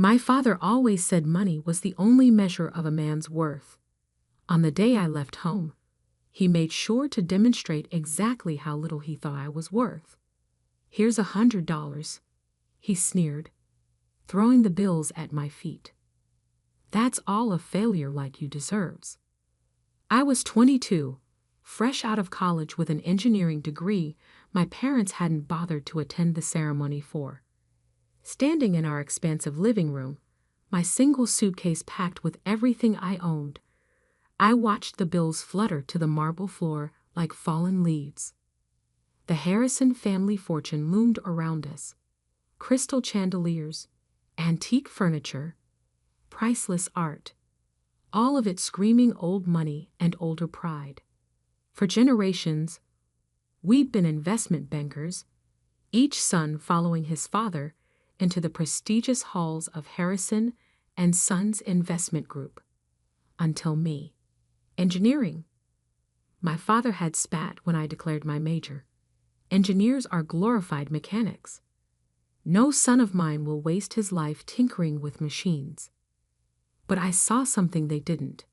My father always said money was the only measure of a man's worth. On the day I left home, he made sure to demonstrate exactly how little he thought I was worth. "Here's $100, he sneered, throwing the bills at my feet. "That's all a failure like you deserves." I was 22, fresh out of college with an engineering degree my parents hadn't bothered to attend the ceremony for. Standing in our expansive living room, my single suitcase packed with everything I owned, I watched the bills flutter to the marble floor like fallen leaves. The Harrison family fortune loomed around us. Crystal chandeliers, antique furniture, priceless art, all of it screaming old money and older pride. For generations, we'd been investment bankers, each son following his father into the prestigious halls of Harrison and Sons Investment Group. Until me. Engineering. My father had spat when I declared my major. Engineers are glorified mechanics. No son of mine will waste his life tinkering with machines. But I saw something they didn't.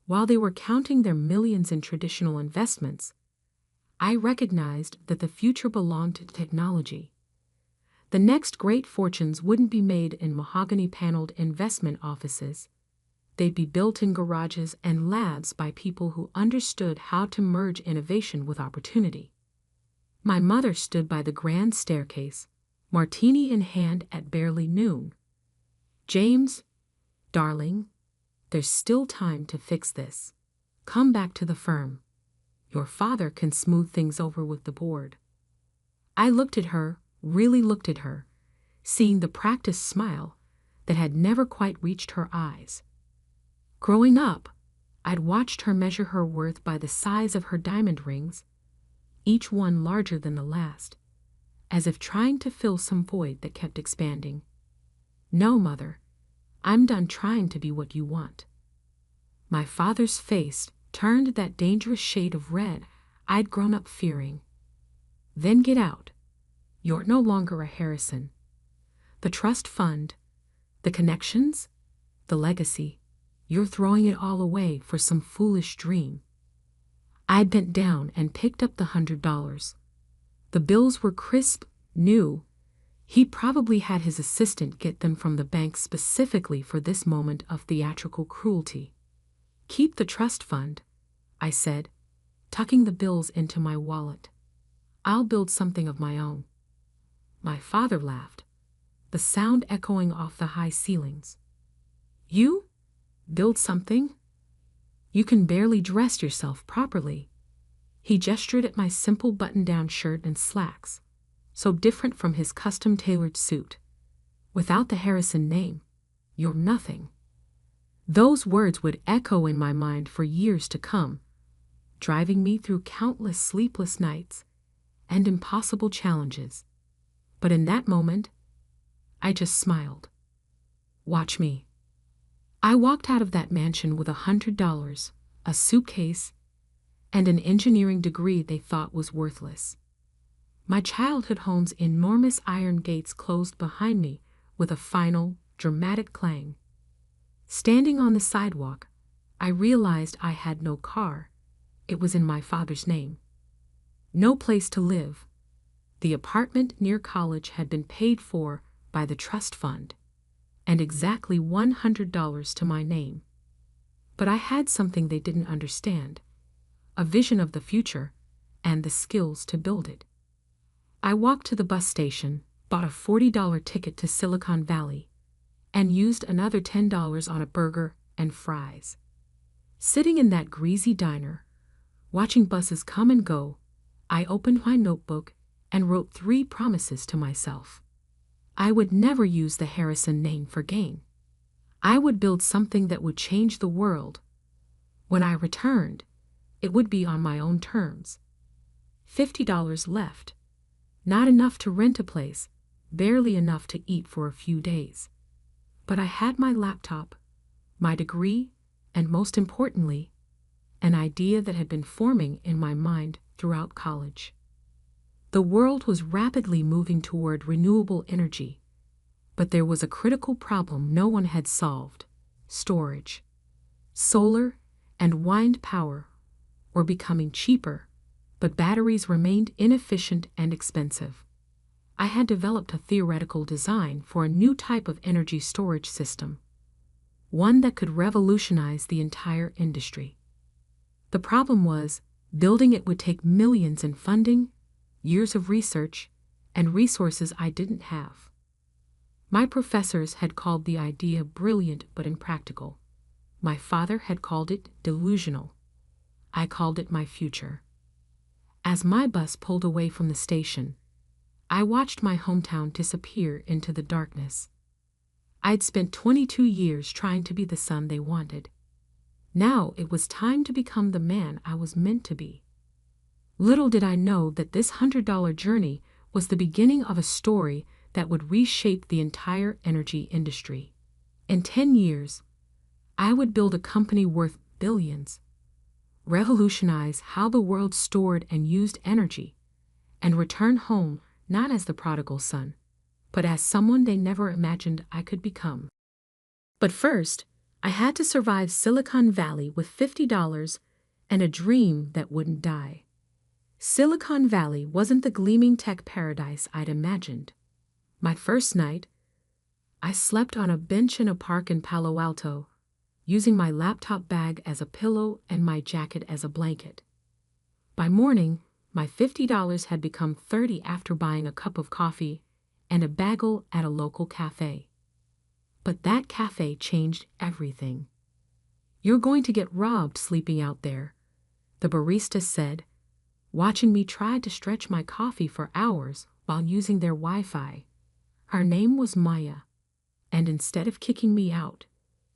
While they were counting their millions in traditional investments, I recognized that the future belonged to technology. The next great fortunes wouldn't be made in mahogany-paneled investment offices. They'd be built in garages and labs by people who understood how to merge innovation with opportunity. My mother stood by the grand staircase, martini in hand at barely noon. "James, darling, there's still time to fix this. Come back to the firm. Your father can smooth things over with the board." I looked at her, really looked at her, seeing the practiced smile that had never quite reached her eyes. Growing up, I'd watched her measure her worth by the size of her diamond rings, each one larger than the last, as if trying to fill some void that kept expanding. "No, Mother, I'm done trying to be what you want." My father's face turned that dangerous shade of red I'd grown up fearing. "Then get out. You're no longer a Harrison. The trust fund, the connections, the legacy, you're throwing it all away for some foolish dream." I bent down and picked up the $100. The bills were crisp, new. He probably had his assistant get them from the bank specifically for this moment of theatrical cruelty. "Keep the trust fund," I said, tucking the bills into my wallet. "I'll build something of my own." My father laughed, the sound echoing off the high ceilings. "You? Build something? You can barely dress yourself properly." He gestured at my simple button-down shirt and slacks, so different from his custom-tailored suit. "Without the Harrison name, you're nothing." Those words would echo in my mind for years to come, driving me through countless sleepless nights and impossible challenges. But in that moment, I just smiled. "Watch me." I walked out of that mansion with $100, a suitcase, and an engineering degree they thought was worthless. My childhood home's enormous iron gates closed behind me with a final, dramatic clang. Standing on the sidewalk, I realized I had no car. It was in my father's name. No place to live. The apartment near college had been paid for by the trust fund, and exactly $100 to my name. But I had something they didn't understand, a vision of the future and the skills to build it. I walked to the bus station, bought a $40 ticket to Silicon Valley, and used another $10 on a burger and fries. Sitting in that greasy diner, watching buses come and go, I opened my notebook and wrote 3 promises to myself. I would never use the Harrison name for gain. I would build something that would change the world. When I returned, it would be on my own terms. $50 left. Not enough to rent a place, barely enough to eat for a few days. But I had my laptop, my degree, and most importantly, an idea that had been forming in my mind throughout college. The world was rapidly moving toward renewable energy, But there was a critical problem no one had solved: storage. Solar and wind power were becoming cheaper, but batteries remained inefficient and expensive. I had developed a theoretical design for a new type of energy storage system, one that could revolutionize the entire industry. The problem was, building it would take millions in funding, years of research, and resources I didn't have. My professors had called the idea brilliant but impractical. My father had called it delusional. I called it my future. As my bus pulled away from the station, I watched my hometown disappear into the darkness. I'd spent 22 years trying to be the son they wanted. Now it was time to become the man I was meant to be. Little did I know that this $100 journey was the beginning of a story that would reshape the entire energy industry. In 10 years, I would build a company worth billions, revolutionize how the world stored and used energy, and return home not as the prodigal son, but as someone they never imagined I could become. But first, I had to survive Silicon Valley with $50 and a dream that wouldn't die. Silicon Valley wasn't the gleaming tech paradise I'd imagined. My first night, I slept on a bench in a park in Palo Alto, using my laptop bag as a pillow and my jacket as a blanket. By morning, my $50 had become $30 after buying a cup of coffee and a bagel at a local cafe. But that cafe changed everything. "You're going to get robbed sleeping out there," the barista said, watching me try to stretch my coffee for hours while using their Wi-Fi. Her name was Maya, and instead of kicking me out,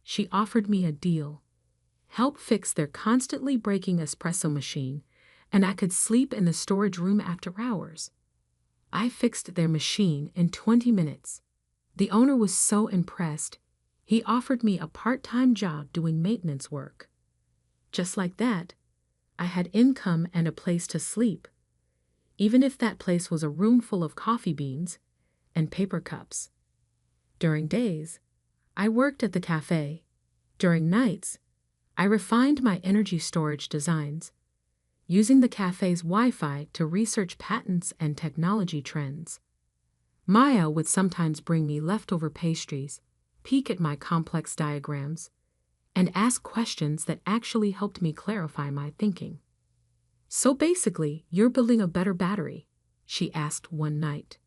she offered me a deal: help fix their constantly breaking espresso machine, and I could sleep in the storage room after hours. I fixed their machine in 20 minutes. The owner was so impressed, he offered me a part-time job doing maintenance work. Just like that, I had income and a place to sleep, even if that place was a room full of coffee beans and paper cups. During days, I worked at the cafe. During nights, I refined my energy storage designs, using the cafe's Wi-Fi to research patents and technology trends. Maya would sometimes bring me leftover pastries, peek at my complex diagrams, and ask questions that actually helped me clarify my thinking. "So basically, you're building a better battery?" she asked one night.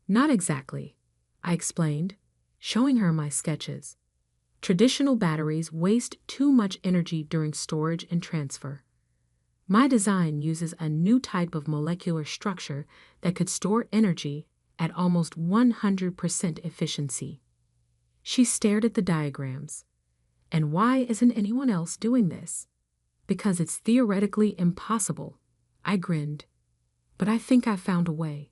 "Not exactly," I explained, showing her my sketches. "Traditional batteries waste too much energy during storage and transfer. My design uses a new type of molecular structure that could store energy at almost 100% efficiency." She stared at the diagrams. "And why isn't anyone else doing this?" "Because it's theoretically impossible," I grinned. "But I think I found a way."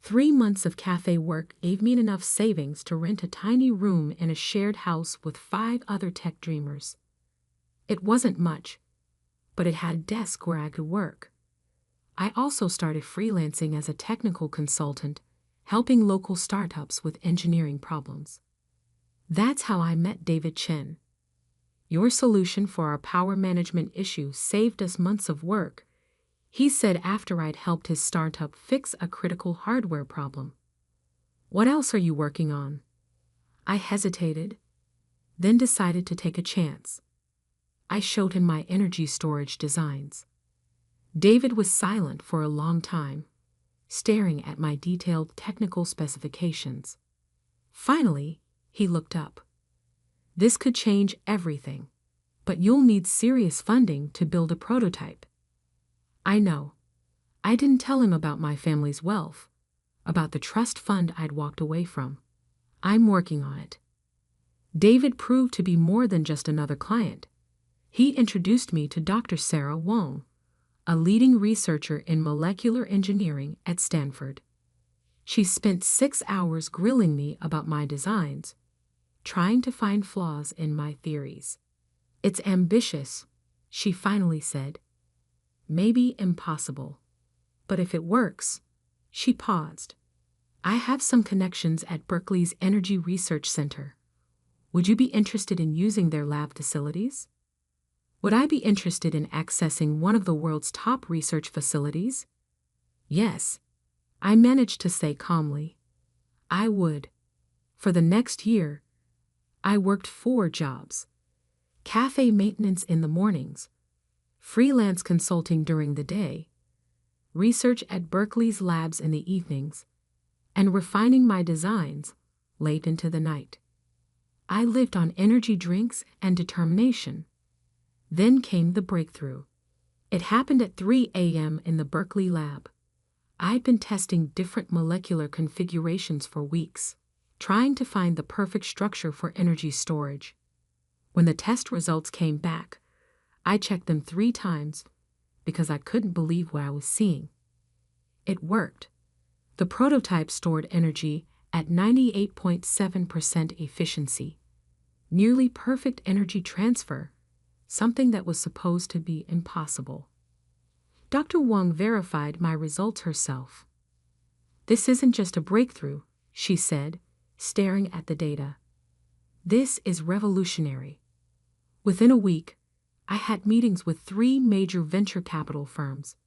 3 months of cafe work gave me enough savings to rent a tiny room in a shared house with 5 other tech dreamers. It wasn't much, but it had a desk where I could work. I also started freelancing as a technical consultant, helping local startups with engineering problems. That's how I met David Chen. "Your solution for our power management issue saved us months of work," he said after I'd helped his startup fix a critical hardware problem. "What else are you working on?" I hesitated, then decided to take a chance. I showed him my energy storage designs. David was silent for a long time, staring at my detailed technical specifications. Finally, he looked up. "This could change everything, but you'll need serious funding to build a prototype." I know. I didn't tell him about my family's wealth, about the trust fund I'd walked away from. "I'm working on it." David proved to be more than just another client. He introduced me to Dr. Sarah Wong, a leading researcher in molecular engineering at Stanford. She spent 6 hours grilling me about my designs, trying to find flaws in my theories. "It's ambitious," she finally said. "Maybe impossible. But if it works—" She paused. I have some connections at Berkeley's Energy Research Center. Would you be interested in using their lab facilities? Would I be interested in accessing one of the world's top research facilities? Yes, I managed to say calmly. I would. For the next year, I worked 4 jobs: cafe maintenance in the mornings, freelance consulting during the day, research at Berkeley's labs in the evenings, and refining my designs late into the night. I lived on energy drinks and determination. Then came the breakthrough. It happened at 3 a.m. in the Berkeley lab. I'd been testing different molecular configurations for weeks, trying to find the perfect structure for energy storage. When the test results came back, I checked them 3 times because I couldn't believe what I was seeing. It worked. The prototype stored energy at 98.7% efficiency, nearly perfect energy transfer, something that was supposed to be impossible. Dr. Wang verified my results herself. "This isn't just a breakthrough," she said, staring at the data. "This is revolutionary." Within a week, I had meetings with 3 major venture capital firms.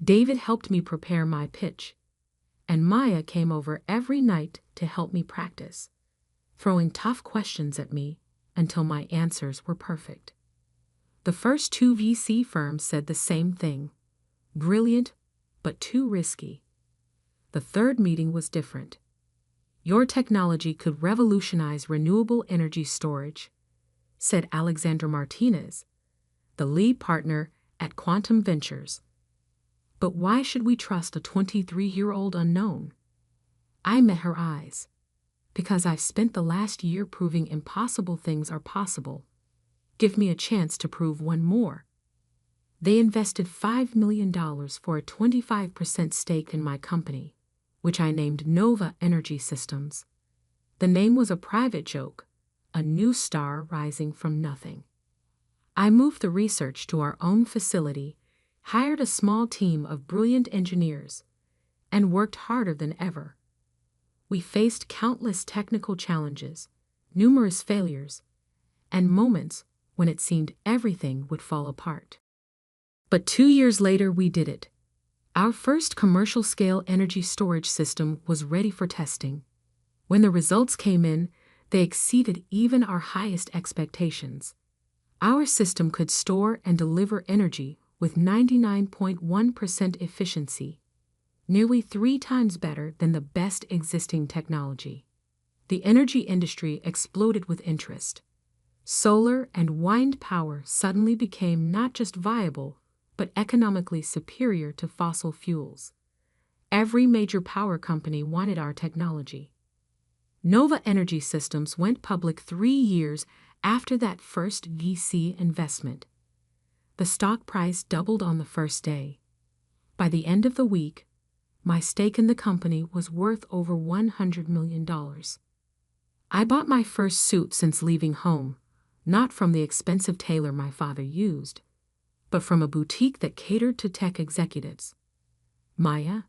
David helped me prepare my pitch, and Maya came over every night to help me practice, throwing tough questions at me until my answers were perfect. The first 2 VC firms said the same thing: brilliant, but too risky. The third meeting was different. "Your technology could revolutionize renewable energy storage," said Alexandra Martinez, the lead partner at Quantum Ventures. "But why should we trust a 23-year-old unknown?" I met her eyes. "Because I've spent the last year proving impossible things are possible. Give me a chance to prove one more." They invested $5 million for a 25% stake in my company, which I named Nova Energy Systems. The name was a private joke, a new star rising from nothing. I moved the research to our own facility, hired a small team of brilliant engineers, and worked harder than ever. We faced countless technical challenges, numerous failures, and moments when it seemed everything would fall apart. But 2 years later, we did it. Our first commercial-scale energy storage system was ready for testing. When the results came in, they exceeded even our highest expectations. Our system could store and deliver energy with 99.1% efficiency, nearly 3 times better than the best existing technology. The energy industry exploded with interest. Solar and wind power suddenly became not just viable, but economically superior to fossil fuels. Every major power company wanted our technology. Nova Energy Systems went public 3 years after that first VC investment. The stock price doubled on the first day. By the end of the week, my stake in the company was worth over $100 million. I bought my first suit since leaving home, not from the expensive tailor my father used, but from a boutique that catered to tech executives. Maya,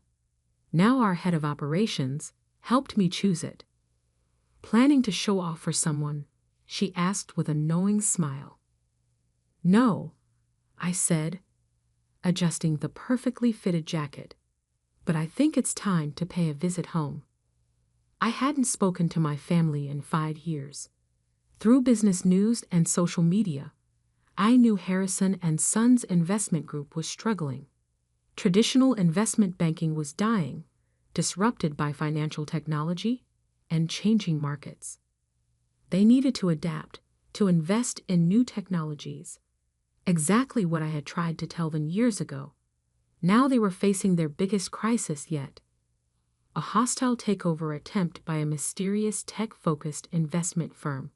now our head of operations, helped me choose it. "Planning to show off for someone?" she asked with a knowing smile. "No," I said, adjusting the perfectly fitted jacket, "but I think it's time to pay a visit home." I hadn't spoken to my family in 5 years. Through business news and social media, I knew Harrison & Sons Investment Group was struggling. Traditional investment banking was dying, disrupted by financial technology and changing markets. They needed to adapt, to invest in new technologies. Exactly what I had tried to tell them years ago. Now they were facing their biggest crisis yet: a hostile takeover attempt by a mysterious tech-focused investment firm.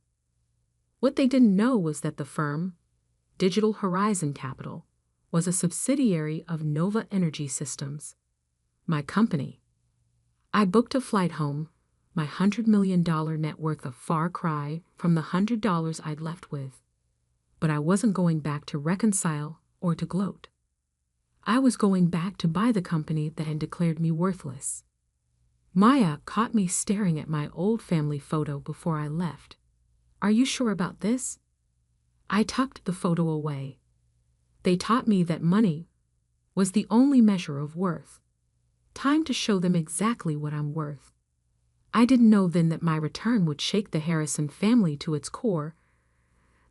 What they didn't know was that the firm, Digital Horizon Capital, was a subsidiary of Nova Energy Systems, my company. I booked a flight home, my $100 million net worth a far cry from the $100 I'd left with. But I wasn't going back to reconcile or to gloat. I was going back to buy the company that had declared me worthless. Maya caught me staring at my old family photo before I left. Are you sure about this? I tucked the photo away. They taught me that money was the only measure of worth. Time to show them exactly what I'm worth. I didn't know then that my return would shake the Harrison family to its core,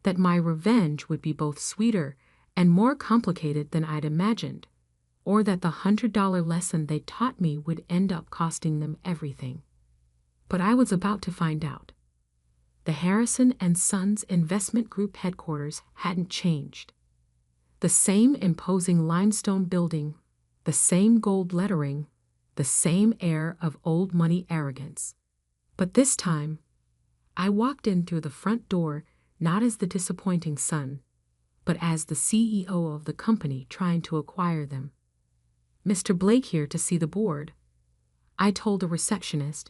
that my revenge would be both sweeter and more complicated than I'd imagined, or that the $100 lesson they taught me would end up costing them everything. But I was about to find out. The Harrison and Sons Investment Group headquarters hadn't changed. The same imposing limestone building, the same gold lettering, the same air of old money arrogance. But this time, I walked in through the front door not as the disappointing son, but as the CEO of the company trying to acquire them. Mr. Blake here to see the board, I told a receptionist,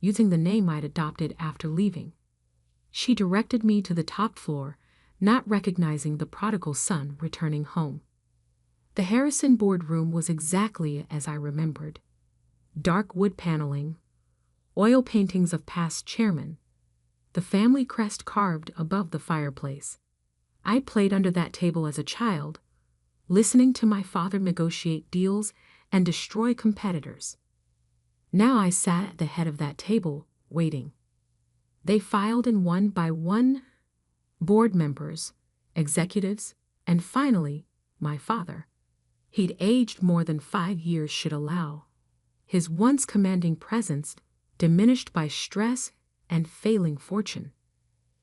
using the name I'd adopted after leaving. She directed me to the top floor, not recognizing the prodigal son returning home. The Harrison boardroom was exactly as I remembered. Dark wood paneling, oil paintings of past chairmen, the family crest carved above the fireplace. I played under that table as a child, listening to my father negotiate deals and destroy competitors. Now I sat at the head of that table, waiting. They filed in one by one, board members, executives, and finally, my father. He'd aged more than 5 years should allow. His once commanding presence diminished by stress and failing fortune.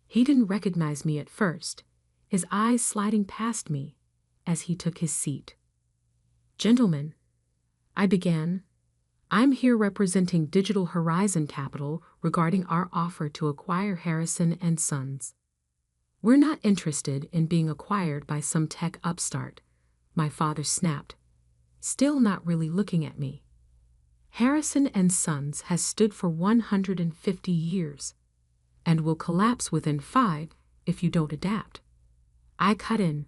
He didn't recognize me at first, his eyes sliding past me as he took his seat. Gentlemen, I began, I'm here representing Digital Horizon Capital regarding our offer to acquire Harrison and Sons. We're not interested in being acquired by some tech upstart, my father snapped, still not really looking at me. Harrison and Sons has stood for 150 years and will collapse within 5 if you don't adapt. I cut in,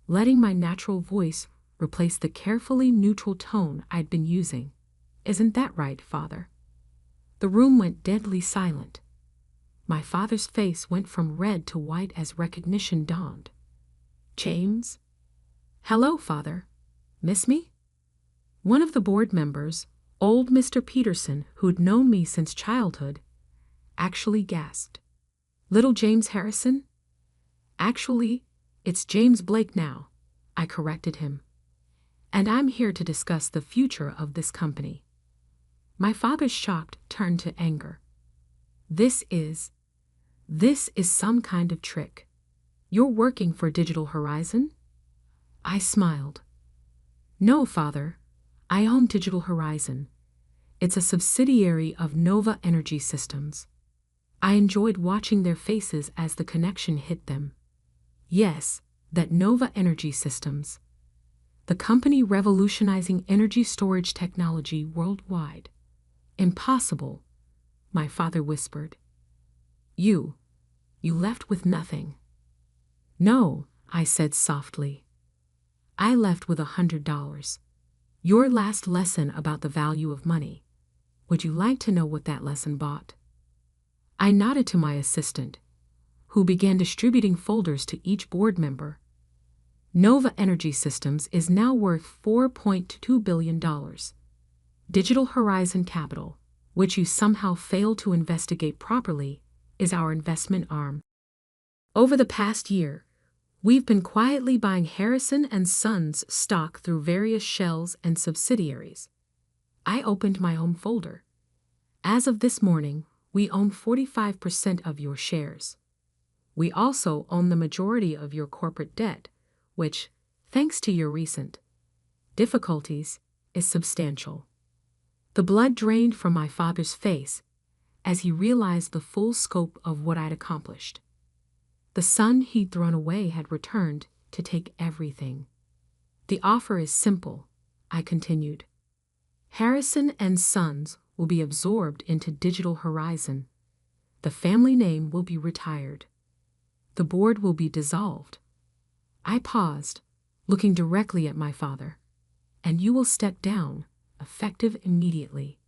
letting my natural voice replace the carefully neutral tone I'd been using. Isn't that right, Father? The room went deadly silent. My father's face went from red to white as recognition dawned. James? Hello, Father. Miss me? One of the board members, old Mr. Peterson, who'd known me since childhood, actually gasped. Little James Harrison? Actually, it's James Blake now, I corrected him. And I'm here to discuss the future of this company. My father's shock turned to anger. This is some kind of trick. You're working for Digital Horizon? I smiled. No, Father. I own Digital Horizon. It's a subsidiary of Nova Energy Systems. I enjoyed watching their faces as the connection hit them. Yes, that Nova Energy Systems. The company revolutionizing energy storage technology worldwide. Impossible, my father whispered. You left with nothing. No, I said softly. I left with $100. Your last lesson about the value of money. Would you like to know what that lesson bought? I nodded to my assistant, who began distributing folders to each board member. Nova Energy Systems is now worth $4.2 billion. Digital Horizon Capital, which you somehow failed to investigate properly, is our investment arm. Over the past year, we've been quietly buying Harrison and Sons stock through various shells and subsidiaries. I opened my home folder. As of this morning, we own 45% of your shares. We also own the majority of your corporate debt, which, thanks to your recent difficulties, is substantial. The blood drained from my father's face as he realized the full scope of what I'd accomplished. The son he'd thrown away had returned to take everything. The offer is simple, I continued. Harrison and Sons will be absorbed into Digital Horizon. The family name will be retired. The board will be dissolved. I paused, looking directly at my father. And you will step down, effective immediately.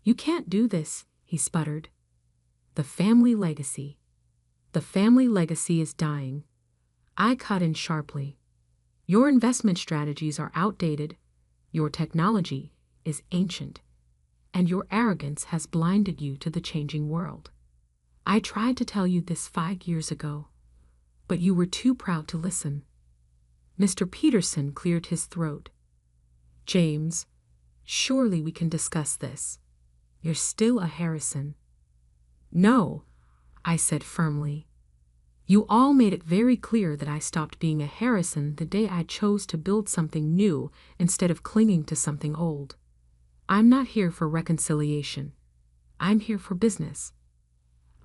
"You can't do this," he sputtered. "The family legacy. The family legacy is dying." I cut in sharply. "Your investment strategies are outdated, your technology is ancient, and your arrogance has blinded you to the changing world. I tried to tell you this 5 years ago, but you were too proud to listen." Mr. Peterson cleared his throat. "James, surely we can discuss this. You're still a Harrison." "No," I said firmly. "You all made it very clear that I stopped being a Harrison the day I chose to build something new instead of clinging to something old. I'm not here for reconciliation. I'm here for business."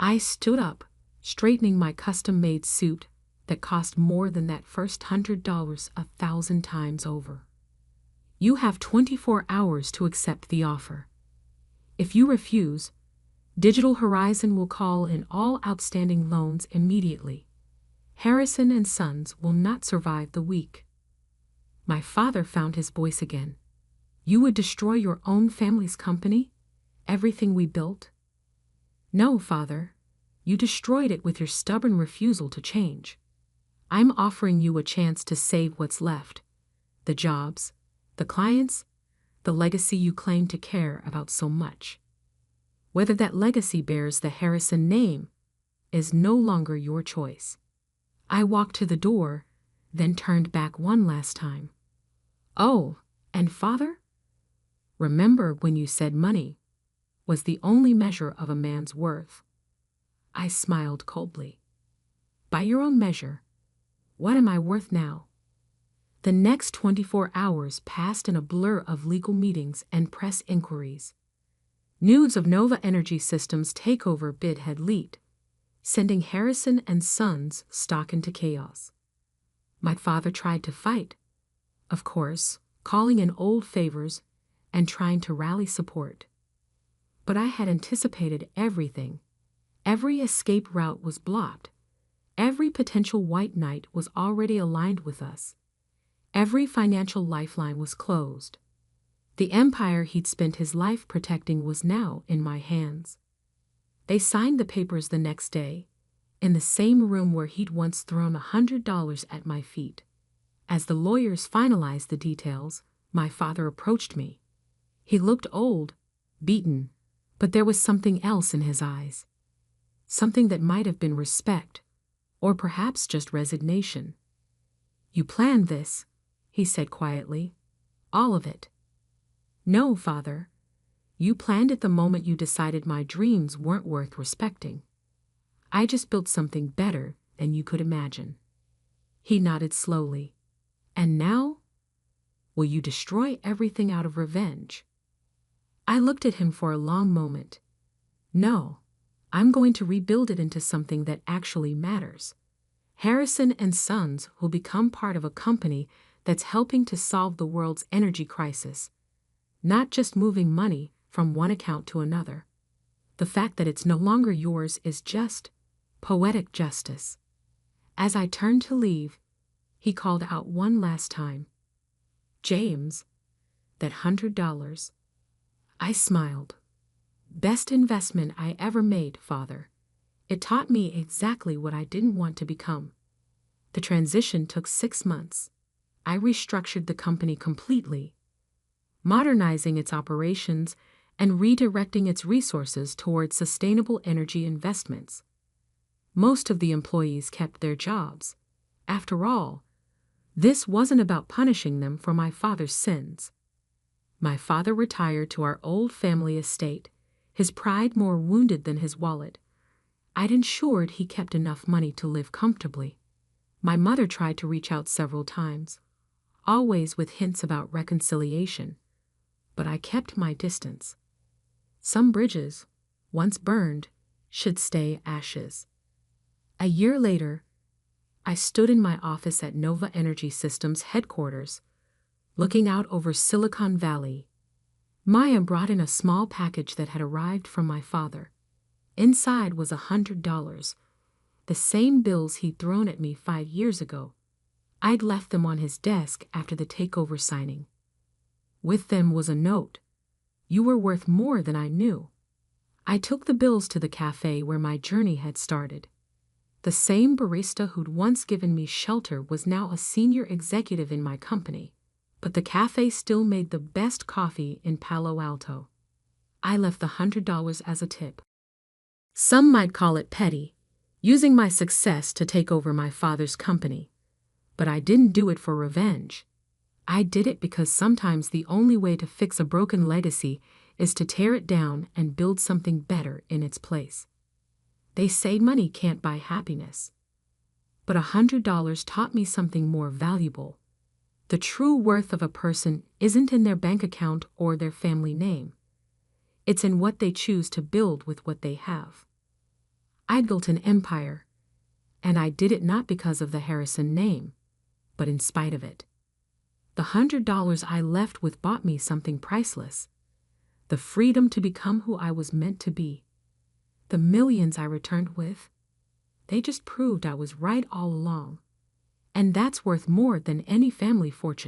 I stood up, straightening my custom-made suit that cost more than that first $100 1,000 times over. "You have 24 hours to accept the offer. If you refuse, Digital Horizon will call in all outstanding loans immediately. Harrison and Sons will not survive the week." My father found his voice again. "You would destroy your own family's company? Everything we built?" "No, Father. You destroyed it with your stubborn refusal to change. I'm offering you a chance to save what's left. The jobs, the clients, the legacy you claim to care about so much. Whether that legacy bears the Harrison name is no longer your choice." I walked to the door, then turned back one last time. "Oh, and Father? Remember when you said money was the only measure of a man's worth?" I smiled coldly. "By your own measure, what am I worth now?" The next 24 hours passed in a blur of legal meetings and press inquiries. News of Nova Energy Systems' takeover bid had leaked, sending Harrison and Sons stock into chaos. My father tried to fight, of course, calling in old favors and trying to rally support. But I had anticipated everything. Every escape route was blocked. Every potential white knight was already aligned with us. Every financial lifeline was closed. The empire he'd spent his life protecting was now in my hands. They signed the papers the next day, in the same room where he'd once thrown $100 at my feet. As the lawyers finalized the details, my father approached me. He looked old, beaten, but there was something else in his eyes. Something that might have been respect, or perhaps just resignation. "You planned this," he said quietly. "All of it." "No, Father. You planned it the moment you decided my dreams weren't worth respecting. I just built something better than you could imagine." He nodded slowly. "And now? Will you destroy everything out of revenge?" I looked at him for a long moment. "No, I'm going to rebuild it into something that actually matters. Harrison and Sons will become part of a company that's helping to solve the world's energy crisis, not just moving money from one account to another. The fact that it's no longer yours is just poetic justice." As I turned to leave, he called out one last time, "James, that $100. I smiled. "Best investment I ever made, Father. It taught me exactly what I didn't want to become." The transition took 6 months. I restructured the company completely, modernizing its operations and redirecting its resources towards sustainable energy investments. Most of the employees kept their jobs. After all, this wasn't about punishing them for my father's sins. My father retired to our old family estate, his pride more wounded than his wallet. I'd ensured he kept enough money to live comfortably. My mother tried to reach out several times, always with hints about reconciliation, but I kept my distance. Some bridges, once burned, should stay ashes. A year later, I stood in my office at Nova Energy Systems headquarters, looking out over Silicon Valley. Maya brought in a small package that had arrived from my father. Inside was $100, the same bills he'd thrown at me 5 years ago. I'd left them on his desk after the takeover signing. With them was a note, You were worth more than I knew. I took the bills to the cafe where my journey had started. The same barista who'd once given me shelter was now a senior executive in my company, but the cafe still made the best coffee in Palo Alto. I left the $100 as a tip. Some might call it petty, using my success to take over my father's company. But I didn't do it for revenge. I did it because sometimes the only way to fix a broken legacy is to tear it down and build something better in its place. They say money can't buy happiness. But $100 taught me something more valuable. The true worth of a person isn't in their bank account or their family name. It's in what they choose to build with what they have. I built an empire, and I did it not because of the Harrison name, but in spite of it. The $100 I left with bought me something priceless: the freedom to become who I was meant to be. The millions I returned with, they just proved I was right all along. And that's worth more than any family fortune.